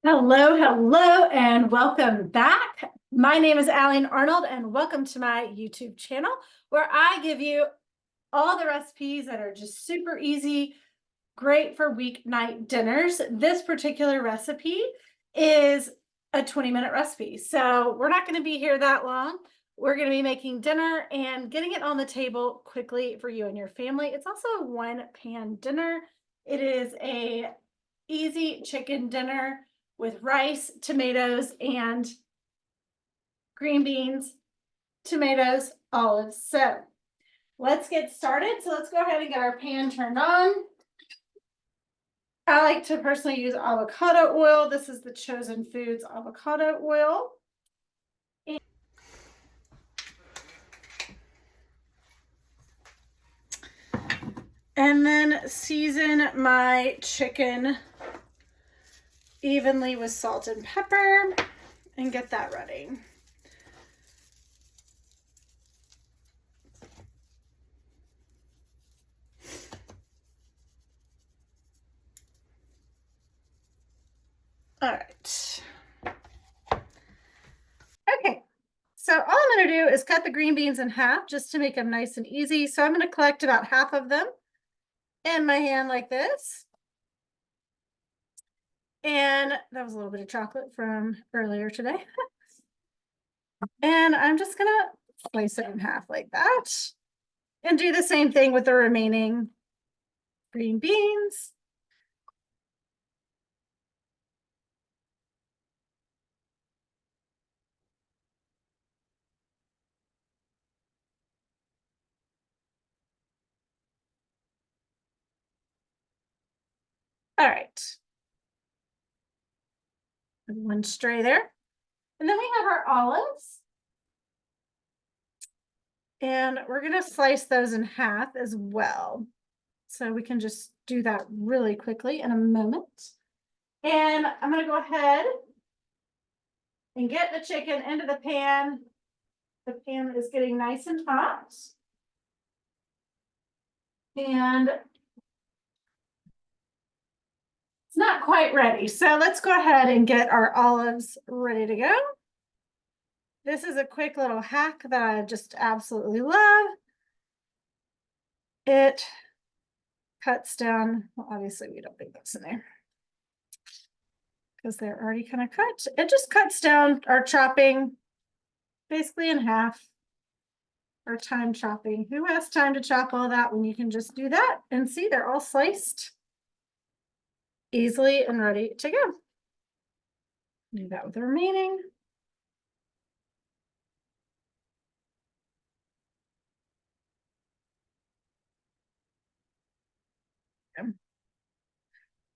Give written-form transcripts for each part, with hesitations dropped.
Hello, hello, and welcome back. My name is Aline Arnold, and welcome to my YouTube channel, where I give you all the recipes that are just super easy, great for weeknight dinners. This particular recipe is a 20-minute recipe, so we're not going to be here that long. We're going to be making dinner and getting it on the table quickly for you and your family. It's also a one-pan dinner. It is a easy chicken dinner with rice, tomatoes, and green beans, tomatoes, olives. So let's get started. So let's go ahead and get our pan turned on. I like to personally use avocado oil. This is the Chosen Foods avocado oil. And then season my chicken evenly with salt and pepper and get that ready. All right. Okay, so all I'm going to do is cut the green beans in half just to make them nice and easy. So I'm going to collect about half of them in my hand like this. And that was a little bit of chocolate from earlier today. And I'm just gonna slice it in half like that. And do the same thing with the remaining green beans. All right. One stray there. And then we have our olives. And we're going to slice those in half as well. So we can just do that really quickly in a moment. And I'm going to go ahead and get the chicken into the pan. The pan is getting nice and hot. And it's not quite ready. So let's go ahead and get our olives ready to go. This is a quick little hack that I just absolutely love. It cuts down, well, obviously we don't leave those in there because they're already kind of cut. It just cuts down our chopping basically in half. Our time chopping. Who has time to chop all that when you can just do that? And see, they're all sliced easily and ready to go. Do that with the remaining.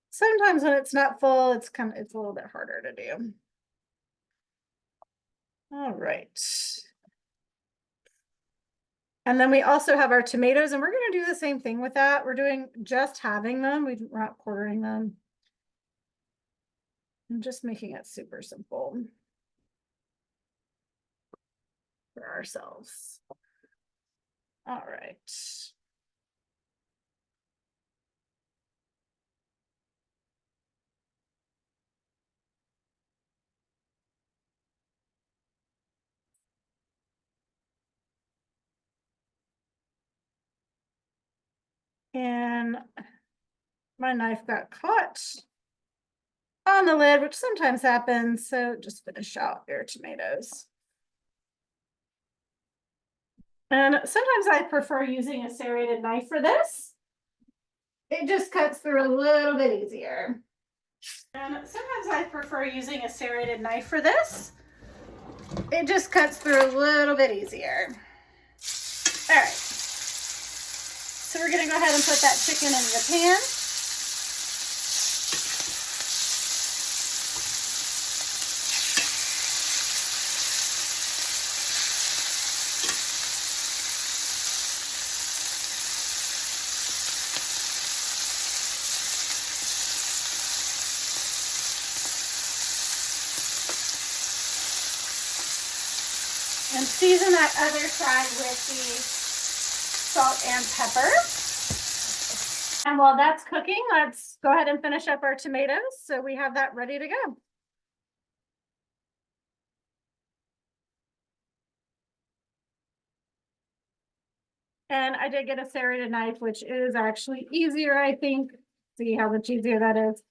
Sometimes when it's not full, it's a little bit harder to do. All right. And then we also have our tomatoes, and we're going to do the same thing with that. We're doing just halving them. We're not quartering them. I'm just making it super simple for ourselves. All right. And my knife got caught on the lid, which sometimes happens. So just finish out your tomatoes. And sometimes I prefer using a serrated knife for this. It just cuts through a little bit easier. And sometimes I prefer using a serrated knife for this. It just cuts through a little bit easier. All right. So we're going to go ahead and put that chicken into the pan. And season that other side with the salt and pepper. And while that's cooking, let's go ahead and finish up our tomatoes so we have that ready to go. And I did get a serrated knife, which is actually easier, I think. See how much easier that is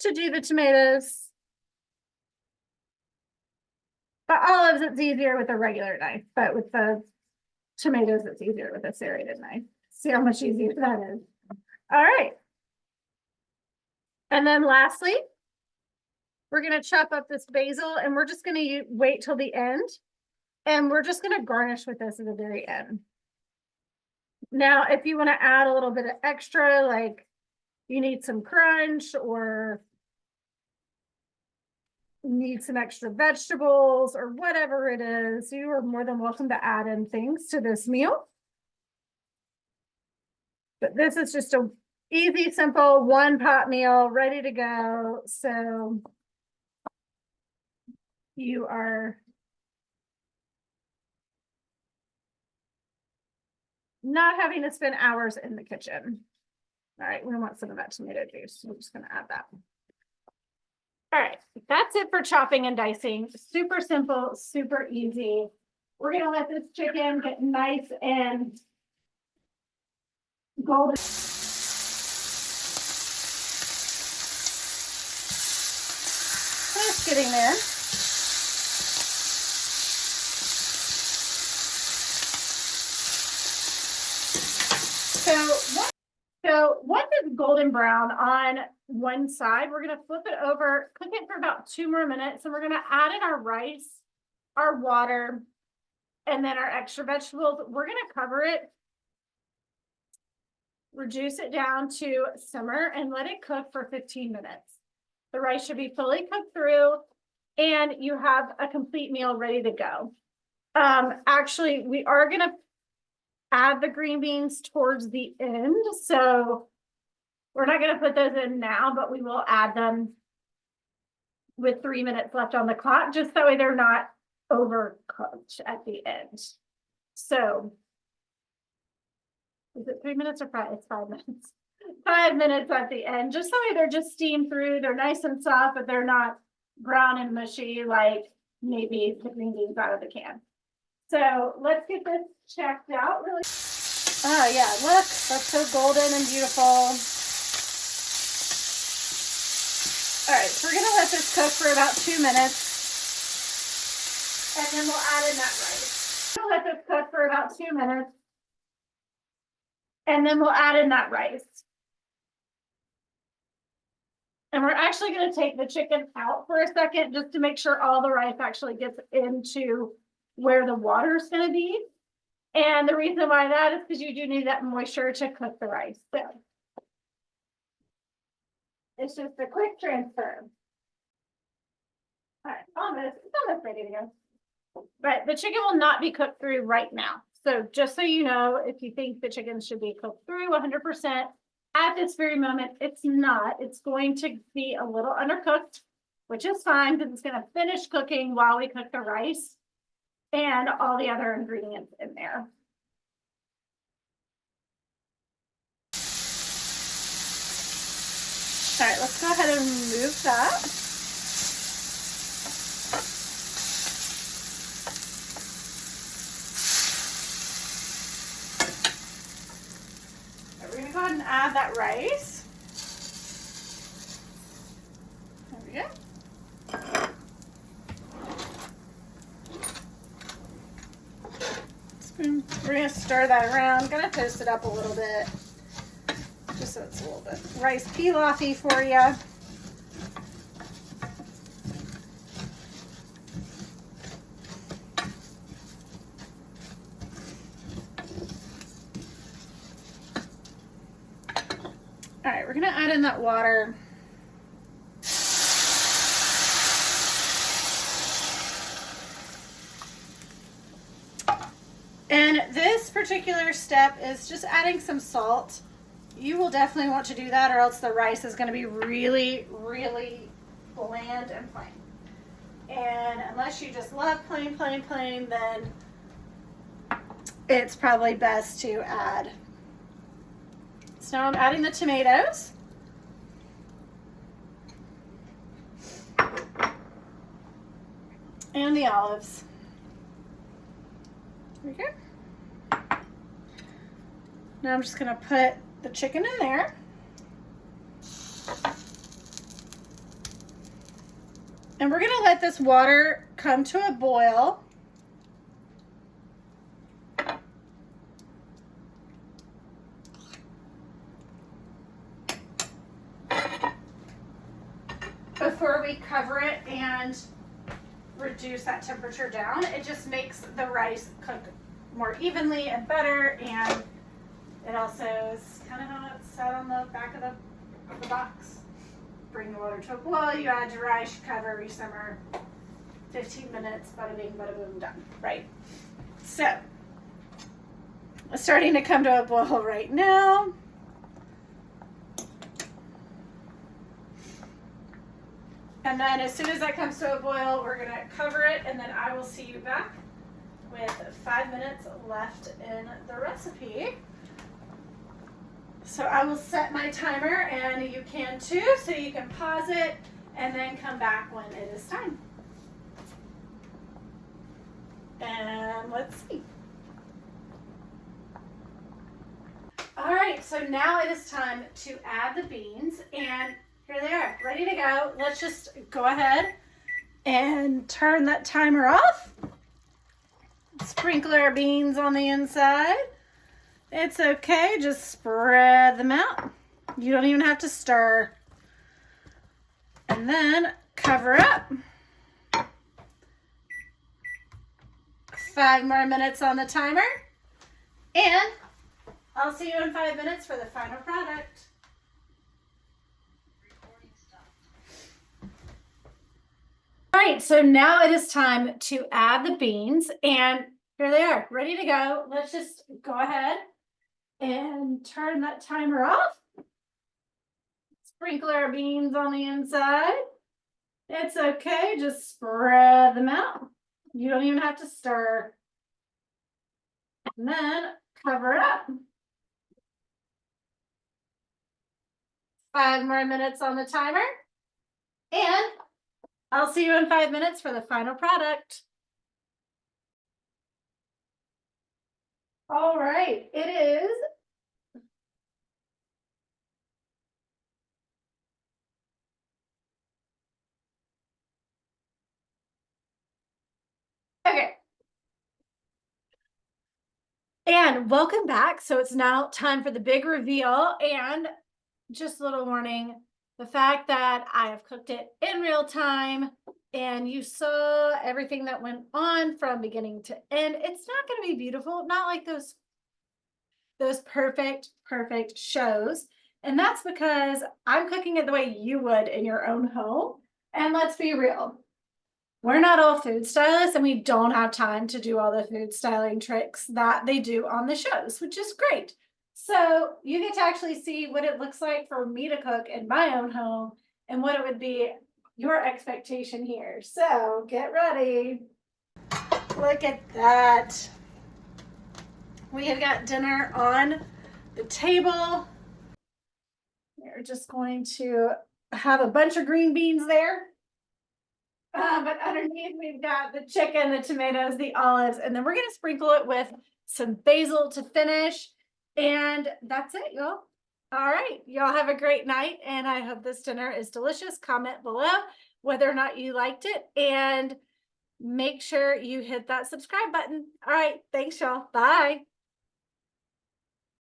to do the tomatoes. But olives, it's easier with a regular knife, but with the tomatoes, it's easier with a serrated knife. See how much easier that is. All right. And then lastly, we're going to chop up this basil and we're just going to wait till the end. And we're just going to garnish with this at the very end. Now, if you want to add a little bit of extra, like you need some crunch or need some extra vegetables or whatever it is, you are more than welcome to add in things to this meal. But this is just a easy, simple one pot meal ready to go. So you are not having to spend hours in the kitchen. All right, we want some of that tomato juice. I'm just going to add that. All right, that's it for chopping and dicing. Super simple, super easy. We're going to let this chicken get nice and golden. Just getting there. So once it's golden brown on one side, we're going to flip it over, cook it for about 2 more minutes, and we're going to add in our rice, our water, and then our extra vegetables. We're going to cover it, reduce it down to simmer, and let it cook for 15 minutes. The rice should be fully cooked through, and you have a complete meal ready to go. Actually, we are going to add the green beans towards the end. So we're not going to put those in now, but we will add them with 3 minutes left on the clock, just that way they're not overcooked at the end. So is it 3 minutes or 5? It's 5 minutes. 5 minutes at the end, just so they're just steamed through. They're nice and soft, but they're not brown and mushy like maybe the green beans out of the can. So let's get this checked out really. Oh yeah, look, that's so golden and beautiful. All right, so we're gonna let this cook for about 2 minutes, and then we'll add in that rice. We'll let this cook for about 2 minutes, and then we'll add in that rice. And we're actually gonna take the chicken out for a second just to make sure all the rice actually gets into where the water is going to be. And the reason why that is because you do need that moisture to cook the rice. So it's just a quick transfer. All right, it's almost ready to go. But the chicken will not be cooked through right now. So just so you know, if you think the chicken should be cooked through 100%, at this very moment, it's not. It's going to be a little undercooked, which is fine because it's going to finish cooking while we cook the rice and all the other ingredients in there. All right, let's go ahead and remove that. We're gonna go ahead and add that rice. There we go. We're gonna stir that around. I'm gonna toast it up a little bit, just so it's a little bit rice pilaf-y for you. All right, we're gonna add in that water. And this particular step is just adding some salt. You will definitely want to do that, or else the rice is going to be really, really bland and plain. And unless you just love plain, then it's probably best to add. So now I'm adding the tomatoes. And the olives. There we go. Now I'm just gonna put the chicken in there. And we're gonna let this water come to a boil. Before we cover it and reduce that temperature down, it just makes the rice cook more evenly and better, and it also is kind of how it's set on the back of the box. Bring the water to a boil, you add your rice, you cover, you simmer, 15 minutes, bada bing, bada boom, done, right? So, it's starting to come to a boil right now. And then as soon as that comes to a boil, we're gonna cover it, and then I will see you back with 5 minutes left in the recipe. So I will set my timer, and you can too, so you can pause it and then come back when it is time. And let's see. All right, so now it is time to add the beans, and here they are, ready to go. Let's just go ahead and turn that timer off. Sprinkle our beans on the inside. It's okay, just spread them out. You don't even have to stir. And then cover up. 5 more minutes on the timer. And I'll see you in 5 minutes for the final product. All right, so now it is time to add the beans, and here they are, ready to go. Let's just go ahead and turn that timer off. Sprinkle our beans on the inside. It's okay, just spread them out. You don't even have to stir. And then cover up. 5 more minutes on the timer. And I'll see you in 5 minutes for the final product. All right, it is okay. And welcome back. So it's now time for the big reveal, and just a little warning, the fact that I have cooked it in real time and you saw everything that went on from beginning to end, it's not going to be beautiful, not like those perfect shows. And that's because I'm cooking it the way you would in your own home. And let's be real, we're not all food stylists, and we don't have time to do all the food styling tricks that they do on the shows, which is great. So you get to actually see what it looks like for me to cook in my own home and what it would be your expectation here. So get ready. Look at that. We have got dinner on the table. We're just going to have a bunch of green beans there. But underneath we've got the chicken, the tomatoes, the olives, and then we're going to sprinkle it with some basil to finish. And that's it, y'all. All right, y'all have a great night, and I hope this dinner is delicious. Comment below whether or not you liked it, and make sure you hit that subscribe button. All right, thanks, y'all. Bye.